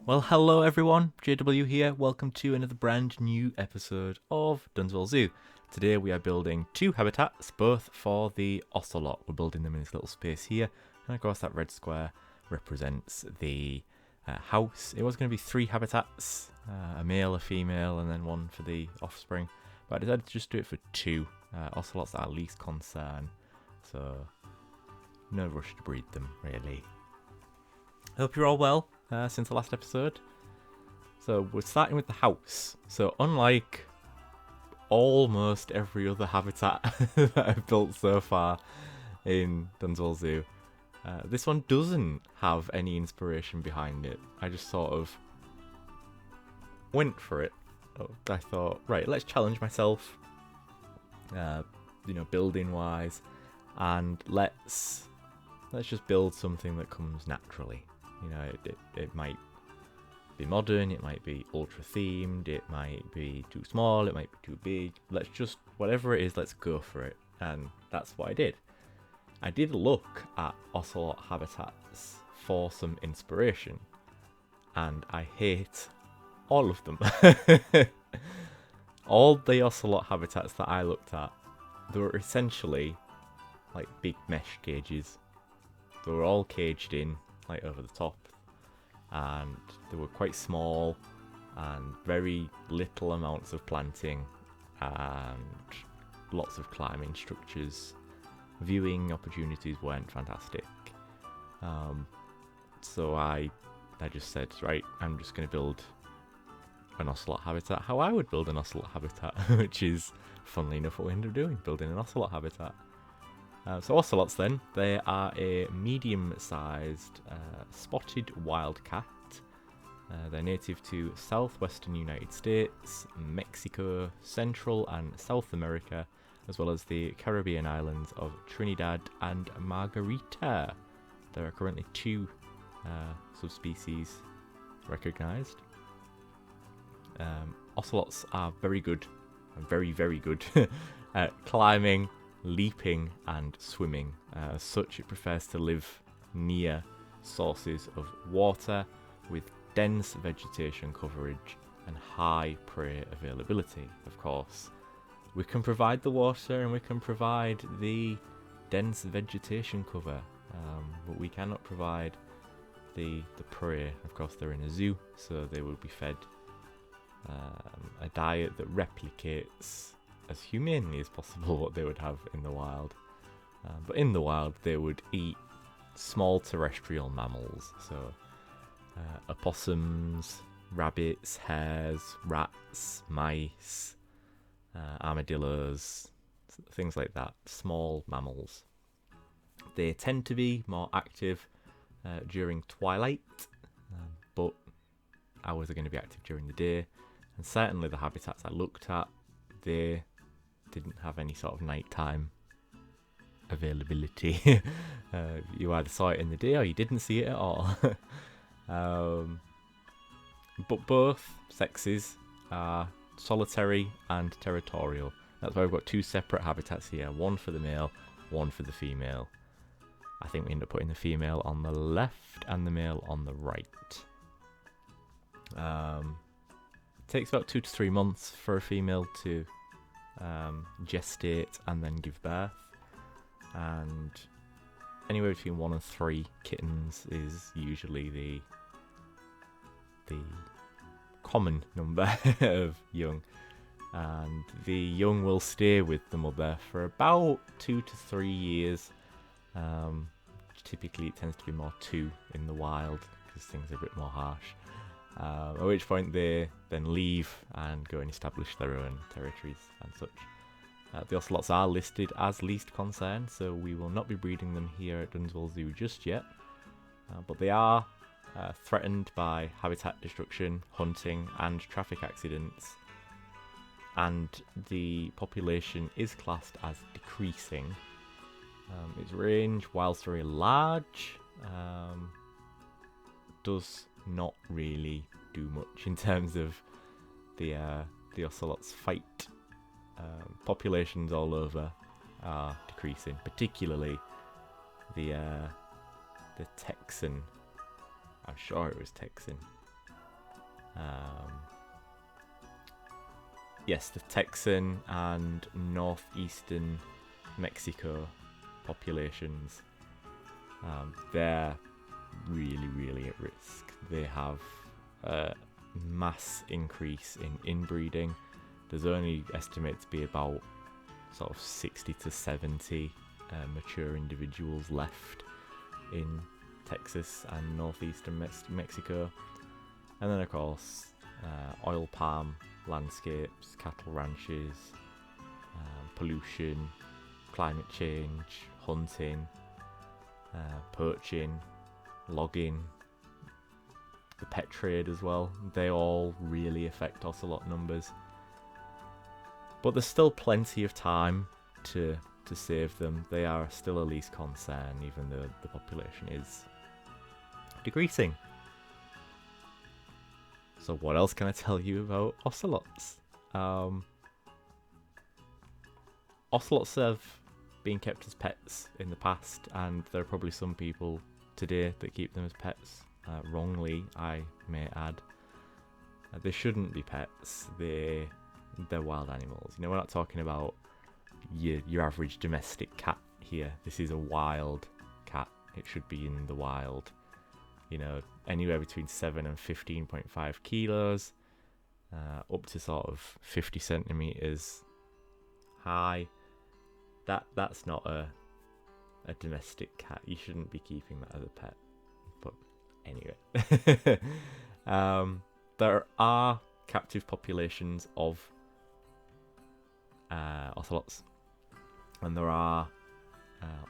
Well, hello everyone, JW here. Welcome to another brand new episode of Dunswell Zoo. Today we are building two habitats, both for the Ocelot. We're building them in this little space here, and of course that red square represents the house. It was going to be three habitats, a male, a female, and then one for the offspring. But I decided to just do it for two. Ocelots are our least concern, so no rush to breed them, really. Hope you're all well since the last episode. So we're starting with the house. So unlike almost every other habitat that I've built so far in Dunswell Zoo, this one doesn't have any inspiration behind it. I just sort of went for it. I thought, right, let's challenge myself, building wise, and let's just build something that comes naturally. It might be modern, it might be ultra themed, it might be too small, it might be too big. Let's just, whatever it is, let's go for it. And that's what I did. I did look at Ocelot habitats for some inspiration, and I hate all of them. All the Ocelot habitats that I looked at, they were essentially like big mesh cages. They were all caged in, like over the top, and they were quite small and very little amounts of planting and lots of climbing structures. Viewing opportunities weren't fantastic, so I just said, right, I'm just going to build an Ocelot habitat how I would build an Ocelot habitat, which is, funnily enough, what we ended up doing, building an Ocelot habitat. So ocelots then, they are a medium-sized spotted wildcat. They're native to southwestern United States, Mexico, Central and South America, as well as the Caribbean islands of Trinidad and Margarita. There are currently two subspecies recognised. Ocelots are very good, very, very good at climbing, leaping and swimming. As such, it prefers to live near sources of water with dense vegetation coverage and high prey availability. Of course, we can provide the water and we can provide the dense vegetation cover, but we cannot provide the prey. Of course, they're in a zoo, so they will be fed a diet that replicates as humanely as possible what they would have in the wild. But in the wild, they would eat small terrestrial mammals, so opossums, rabbits, hares, rats, mice, armadillos, things like that, small mammals. They tend to be more active during twilight, but hours are going to be active during the day, and certainly the habitats I looked at, they didn't have any sort of nighttime availability. You either saw it in the day or you didn't see it at all. But both sexes are solitary and territorial. That's why we've got two separate habitats here, one for the male, one for the female. I think we end up putting the female on the left and the male on the right. It takes about 2 to 3 months for a female to gestate and then give birth, and anywhere between 1 and 3 kittens is usually the common number of young, and the young will stay with the mother for about 2 to 3 years. Typically it tends to be more 2 in the wild because things are a bit more harsh, at which point they then leave and go and establish their own territories and such. The ocelots are listed as least concern, so we will not be breeding them here at Dunswell Zoo just yet, but they are threatened by habitat destruction, hunting and traffic accidents, and the population is classed as decreasing. Its range, whilst very large, does not really do much in terms of the ocelot's fight. Populations all over are decreasing, particularly the the Texan. I'm sure it was Texan. Yes, the Texan and northeastern Mexico populations. They're really at risk. They have a mass increase in inbreeding. There's only estimated to be about sort of 60 to 70 mature individuals left in Texas and northeastern Mexico. And then of course oil palm landscapes, cattle ranches, pollution, climate change, hunting, poaching, logging, the pet trade as well. They all really affect ocelot numbers. But there's still plenty of time to save them. They are still a least concern, even though the population is decreasing. So what else can I tell you about ocelots? Ocelots have been kept as pets in the past, and there are probably some people today that keep them as pets, wrongly, I may add. They shouldn't be pets. They're wild animals. You know, we're not talking about your average domestic cat here. This is a wild cat. It should be in the wild. You know, anywhere between 7 and 15.5 kilos, up to sort of 50 centimeters high. That's not a domestic cat. You shouldn't be keeping that as a pet. But anyway, there are captive populations of ocelots, and there are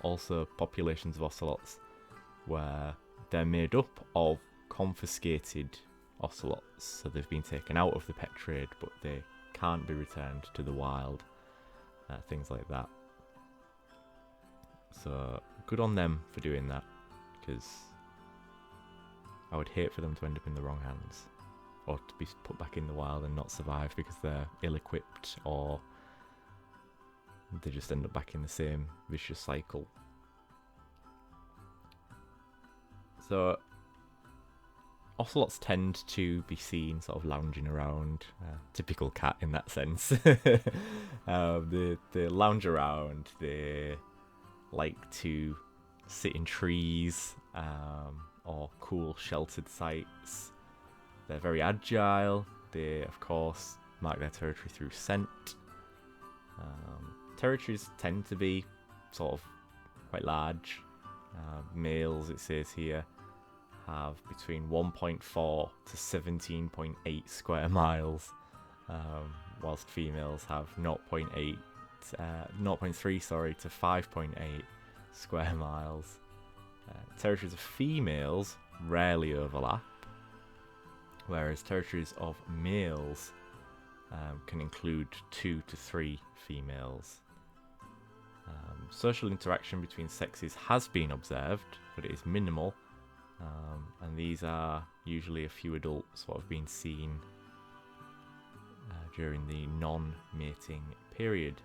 also populations of ocelots where they're made up of confiscated ocelots, so they've been taken out of the pet trade, but they can't be returned to the wild, things like that. So good on them for doing that, because I would hate for them to end up in the wrong hands, or to be put back in the wild and not survive because they're ill-equipped, or they just end up back in the same vicious cycle. So ocelots tend to be seen sort of lounging around, typical cat in that sense. They lounge around, they like to sit in trees or cool sheltered sites. They're very agile. They, of course, mark their territory through scent. Territories tend to be sort of quite large. Males, it says here, have between 1.4 to 17.8 square miles, whilst females have 0.3 to 5.8 square miles. Territories of females rarely overlap, whereas territories of males can include 2 to 3 females. Social interaction between sexes has been observed, but it is minimal, and these are usually a few adults what have been seen during the non-mating period.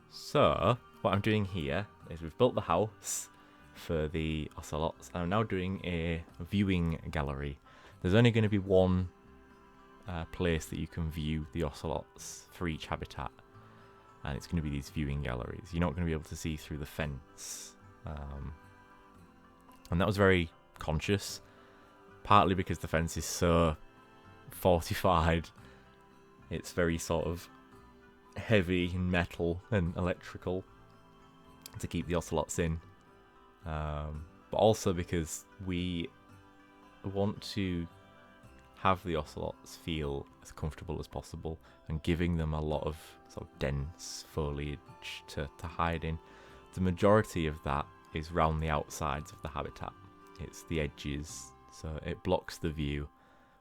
So what I'm doing here is we've built the house for the ocelots, and I'm now doing a viewing gallery. There's only going to be one place that you can view the ocelots for each habitat, and it's going to be these viewing galleries. You're not going to be able to see through the fence, and that was very conscious, partly because the fence is so fortified. It's very sort of heavy and metal and electrical to keep the ocelots in, but also because we want to have the ocelots feel as comfortable as possible, and giving them a lot of sort of dense foliage to hide in. The majority of that is round the outsides of the habitat. It's the edges, so it blocks the view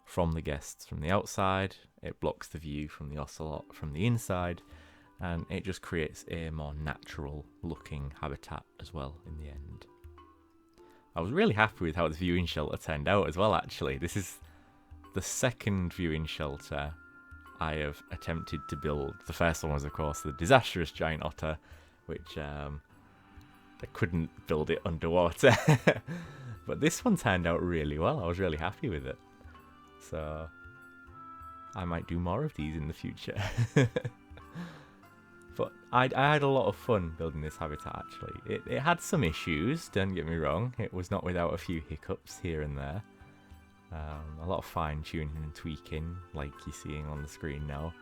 from the guests from the outside, it blocks the view from the ocelot from the inside, and it just creates a more natural looking habitat as well in the end. I was really happy with how the viewing shelter turned out as well, actually. This is the second viewing shelter I have attempted to build. The first one was, of course, the disastrous giant otter, which I couldn't build it underwater. But this one turned out really well. I was really happy with it. So I might do more of these in the future. But I had a lot of fun building this habitat, actually. It had some issues, don't get me wrong. It was not without a few hiccups here and there. A lot of fine-tuning and tweaking, like you're seeing on the screen now.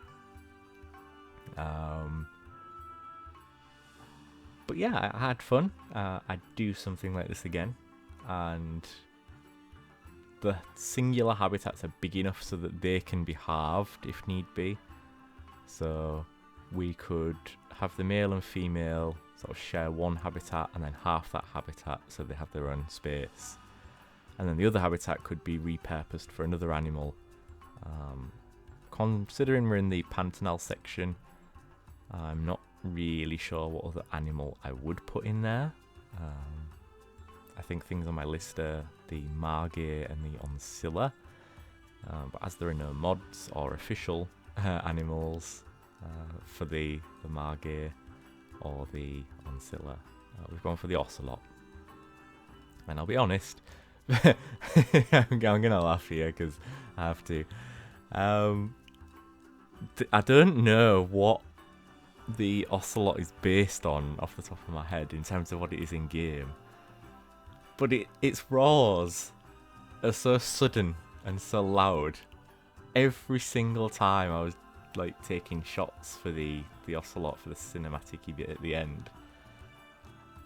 But yeah, I had fun. I'd do something like this again. And the singular habitats are big enough so that they can be halved if need be. So we could have the male and female sort of share one habitat and then half that habitat so they have their own space. And then the other habitat could be repurposed for another animal. Considering we're in the Pantanal section, I'm not really sure what other animal I would put in there. I think things on my list are the margay and the oncilla. But as there are no mods or official animals for the margay or the oncilla, we've gone for the ocelot. And I'll be honest, I'm gonna laugh here because I have to. I don't know what the ocelot is based on off the top of my head in terms of what it is in game, but its roars are so sudden and so loud. Every single time I was like taking shots for the ocelot for the cinematic bit at the end,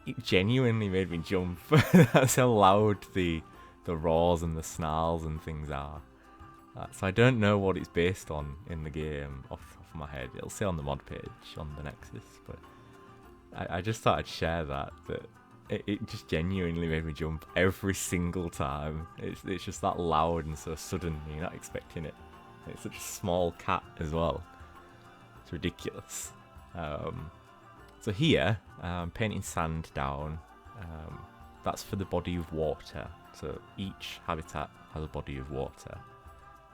it genuinely made me jump. That's how loud the roars and the snarls and things are. So I don't know what it's based on in the game off the top of my head. It'll say on the mod page on the Nexus, but I just thought I'd share that it just genuinely made me jump every single time. It's just that loud and so sudden, you're not expecting it. It's such a small cat as well. It's ridiculous. So here, I'm painting sand down. That's for the body of water. So each habitat has a body of water,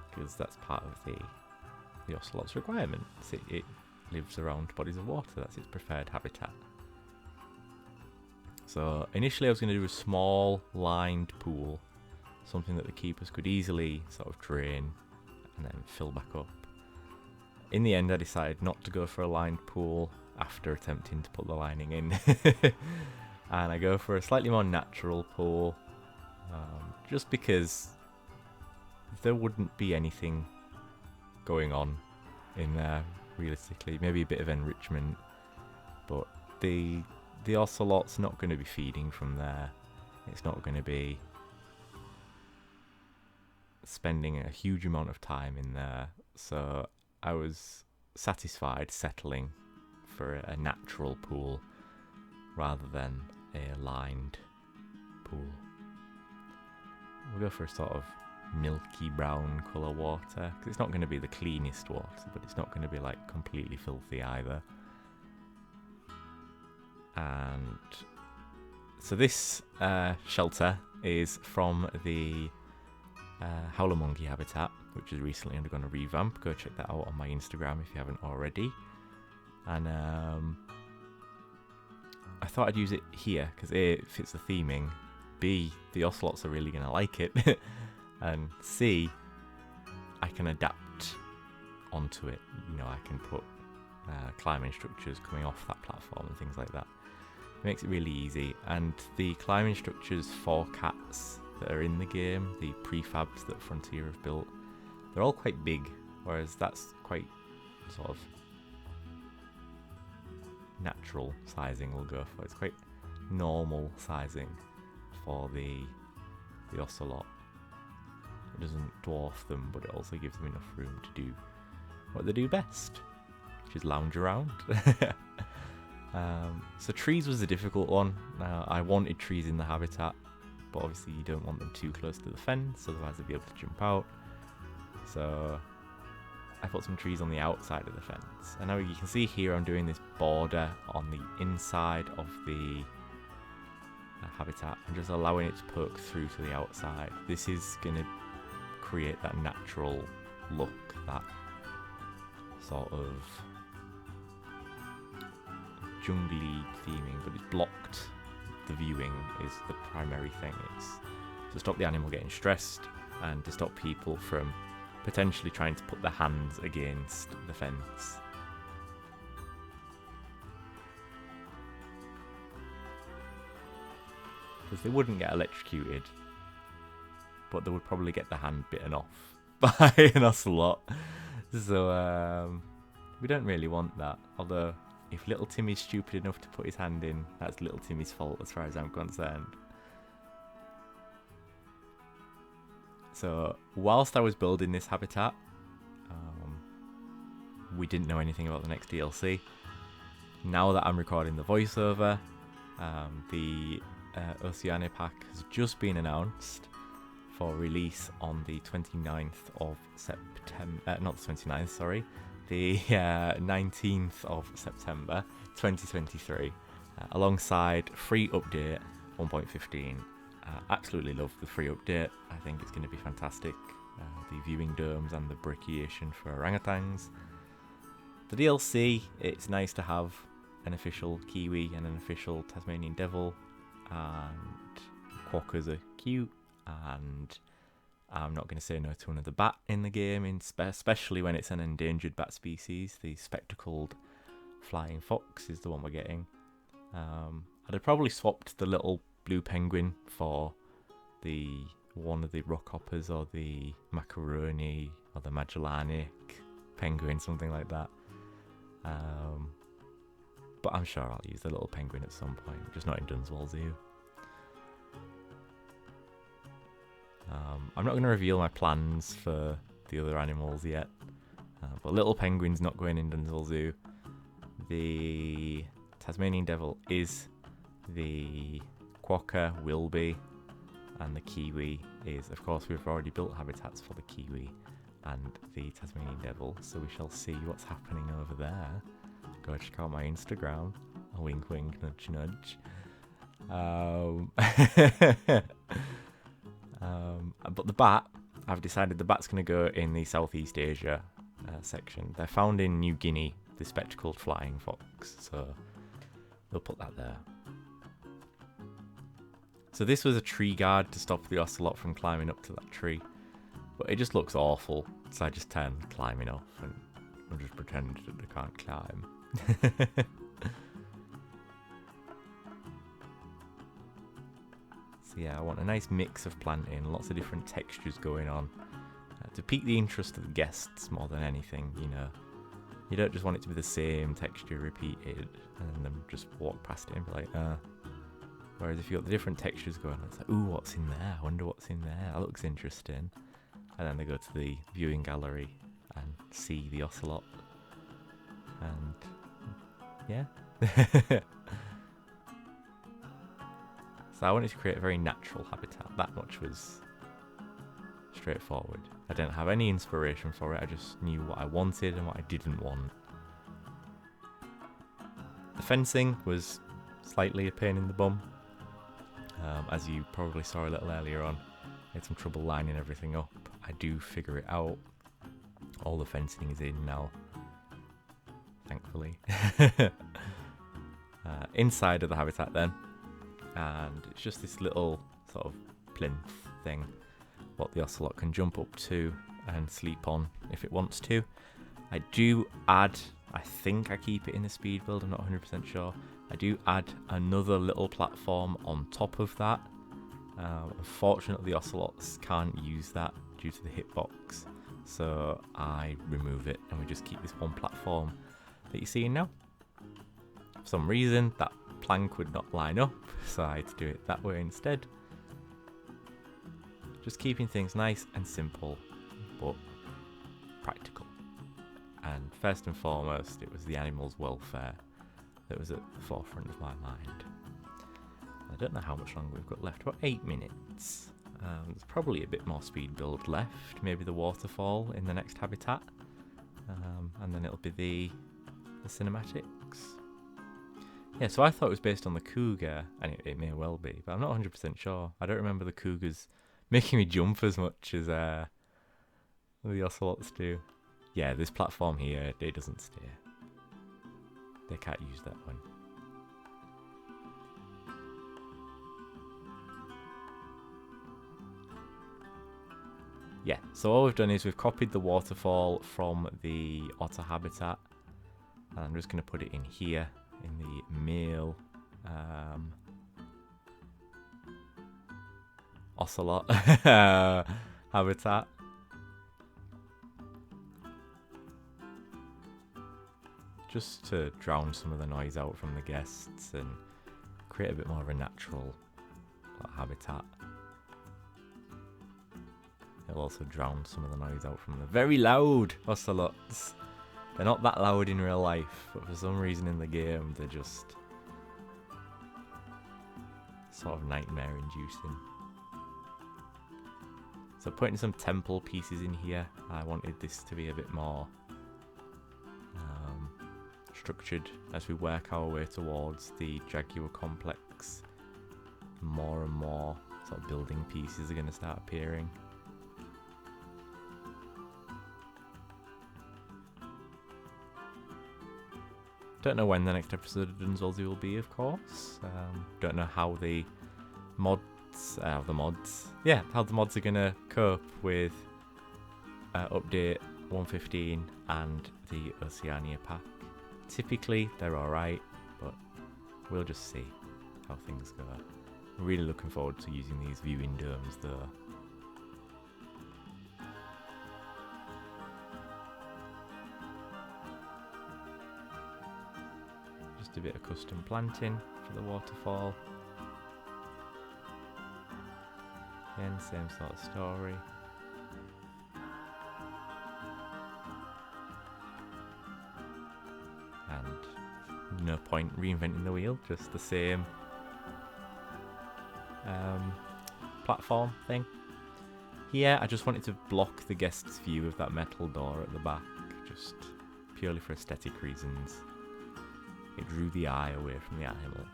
because that's part of the ocelot's requirements. It lives around bodies of water. That's its preferred habitat. So initially I was going to do a small lined pool, something that the keepers could easily sort of drain and then fill back up. In the end I decided not to go for a lined pool after attempting to put the lining in. And I go for a slightly more natural pool, just because there wouldn't be anything going on in there realistically. Maybe a bit of enrichment, but the ocelot's not going to be feeding from there. It's not going to be spending a huge amount of time in there. So I was satisfied settling for a natural pool rather than a lined pool. We'll go for a sort of milky brown colour water, because it's not going to be the cleanest water, but it's not going to be like completely filthy either. And so this shelter is from the Howler Monkey habitat, which has recently undergone a revamp. Go check that out on my Instagram if you haven't already. And I thought I'd use it here because A, it fits the theming, B, the ocelots are really going to like it, and C, I can adapt onto it. You know, I can put climbing structures coming off that platform and things like that. It makes it really easy. And the climbing structures for cats that are in the game, the prefabs that Frontier have built, they're all quite big, whereas that's quite sort of natural sizing we'll go for. It's quite normal sizing for the ocelot. It doesn't dwarf them, but it also gives them enough room to do what they do best, which is lounge around. So trees was a difficult one. I wanted trees in the habitat, but obviously you don't want them too close to the fence, otherwise they'll be able to jump out. So I put some trees on the outside of the fence. And now you can see here I'm doing this border on the inside of the habitat. I'm just allowing it to poke through to the outside. This is going to create that natural look, that sort of jungly theming, but it's blocked the viewing is the primary thing. It's to stop the animal getting stressed and to stop people from potentially trying to put their hands against the fence. Because they wouldn't get electrocuted, but they would probably get their hand bitten off by an ocelot. So we don't really want that. Although, if little Timmy's stupid enough to put his hand in, that's little Timmy's fault as far as I'm concerned. So, whilst I was building this habitat, we didn't know anything about the next DLC. Now that I'm recording the voiceover, the Oceanic Pack has just been announced for release on the 29th of September, not the 29th, sorry, the 19th of September 2023, alongside free update 1.15. Absolutely love the free update. I think it's going to be fantastic. The viewing domes and the brachiation for orangutans. The DLC, it's nice to have an official kiwi and an official Tasmanian devil, and quokkas are cute, and I'm not going to say no to another bat in the game, especially when it's an endangered bat species. The spectacled flying fox is the one we're getting. I'd have probably swapped the little blue penguin for one of the rockhoppers or the macaroni or the Magellanic penguin, something like that. But I'm sure I'll use the little penguin at some point, just not in Dunswell Zoo. I'm not going to reveal my plans for the other animals yet, but little penguin's not going in Dunswell Zoo. The Tasmanian devil is, the quokka will be, and the kiwi is. Of course, we've already built habitats for the kiwi and the Tasmanian devil, so we shall see what's happening over there. Go check out my Instagram. A wink wink, nudge nudge. But the bat, I've decided the bat's going to go in the Southeast Asia section. They're found in New Guinea, the spectacled flying fox, so they'll put that there. So this was a tree guard to stop the ocelot from climbing up to that tree, but it just looks awful, so I just turned climbing off and I'll just pretend that they can't climb. So yeah, I want a nice mix of planting, lots of different textures going on, to pique the interest of the guests more than anything, you know. You don't just want it to be the same texture repeated and then them just walk past it and be like, Whereas if you've got the different textures going on, it's like, ooh, what's in there? I wonder what's in there. That looks interesting. And then they go to the viewing gallery and see the ocelot. And yeah. So I wanted to create a very natural habitat. That much was straightforward. I didn't have any inspiration for it. I just knew what I wanted and what I didn't want. The fencing was slightly a pain in the bum. As you probably saw a little earlier on, I had some trouble lining everything up. I do figure it out. All the fencing is in now, thankfully. Inside of the habitat then, and it's just this little sort of plinth thing what the ocelot can jump up to and sleep on if it wants to. I do add, I think I keep it in the speed build, I'm not 100% sure. I do add another little platform on top of that. Unfortunately, the ocelots can't use that due to the hitbox, so I remove it and we just keep this one platform that you're seeing now. For some reason, that plank would not line up, so I had to do it that way instead. Just keeping things nice and simple, but practical. And first and foremost, it was the animals' welfare that was at the forefront of my mind. I don't know how much longer we've got left, about 8 minutes. There's probably a bit more speed build left, maybe the waterfall in the next habitat, and then it'll be the cinematics. Yeah, so I thought it was based on the cougar, and it may well be, but I'm not 100% sure. I don't remember the cougars making me jump as much as the ocelots do. Yeah, this platform here, it doesn't stay. They can't use that one. yeah, so all we've done is we've copied the waterfall from the otter habitat, and I'm just going to put it in here in the male Ocelot habitat. Just to drown some of the noise out from the guests and create a bit more of a natural habitat. It'll also drown some of the noise out from the very loud ocelots. They're not that loud in real life, but for some reason in the game they're just sort of nightmare inducing. So putting some temple pieces in here, I wanted this to be a bit more structured as we work our way towards the Jaguar complex. More and more sort of building pieces are going to start appearing. Don't know when the next episode of Dunswell Zoo will be, of course. Don't know how the mods are going to cope with update 115 and the Oceania pack. Typically they're alright, but we'll just see how things go. I'm really looking forward to using these viewing domes though. Just a bit of custom planting for the waterfall. Again, same sort of story. And no point reinventing the wheel, just the same platform thing. Here, I just wanted to block the guest's view of that metal door at the back, just purely for aesthetic reasons. It drew the eye away from the animal.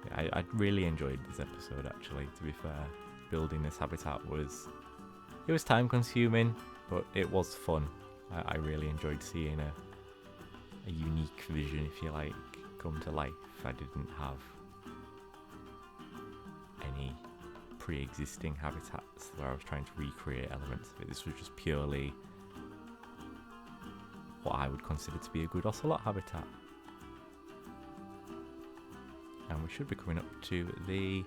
Yeah, I really enjoyed this episode actually, to be fair. Building this habitat was time consuming, but it was fun. I really enjoyed seeing a unique vision, if you like, come to life. I didn't have any pre-existing habitats where I was trying to recreate elements of it. This was just purely what I would consider to be a good ocelot habitat. And we should be coming up to the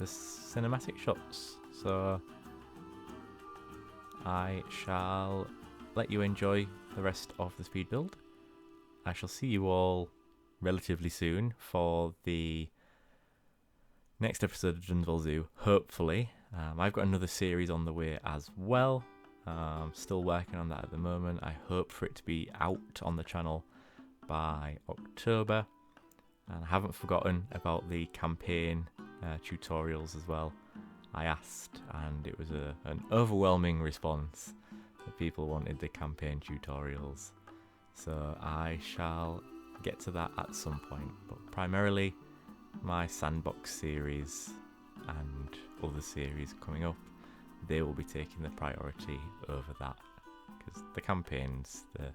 cinematic shots, so I shall let you enjoy the rest of the speed build. I shall see you all relatively soon for the next episode of Dunswell Zoo, hopefully. I've got another series on the way as well. Still working on that at the moment. I hope for it to be out on the channel by October. And I haven't forgotten about the campaign tutorials as well. I asked, and it was an overwhelming response that people wanted the campaign tutorials. So I shall get to that at some point. But primarily, my sandbox series and other series coming up, they will be taking the priority over that. Because the campaigns, the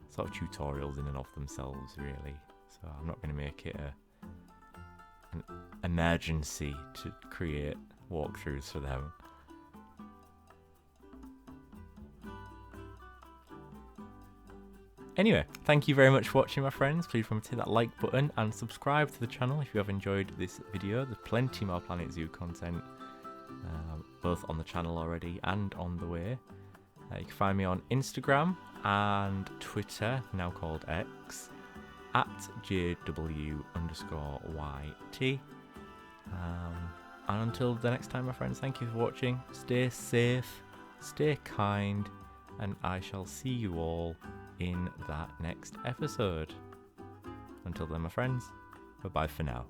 sort of tutorials in and of themselves, really. So I'm not going to make it an emergency to create walkthroughs for them. Anyway, thank you very much for watching, my friends. Please remember to hit that like button and subscribe to the channel if you have enjoyed this video. There's plenty more Planet Zoo content, both on the channel already and on the way. You can find me on Instagram and Twitter, now called X, at JW_YT. And until the next time, my friends, thank you for watching. Stay safe, stay kind, and I shall see you all in that next episode. Until then, my friends, bye-bye for now.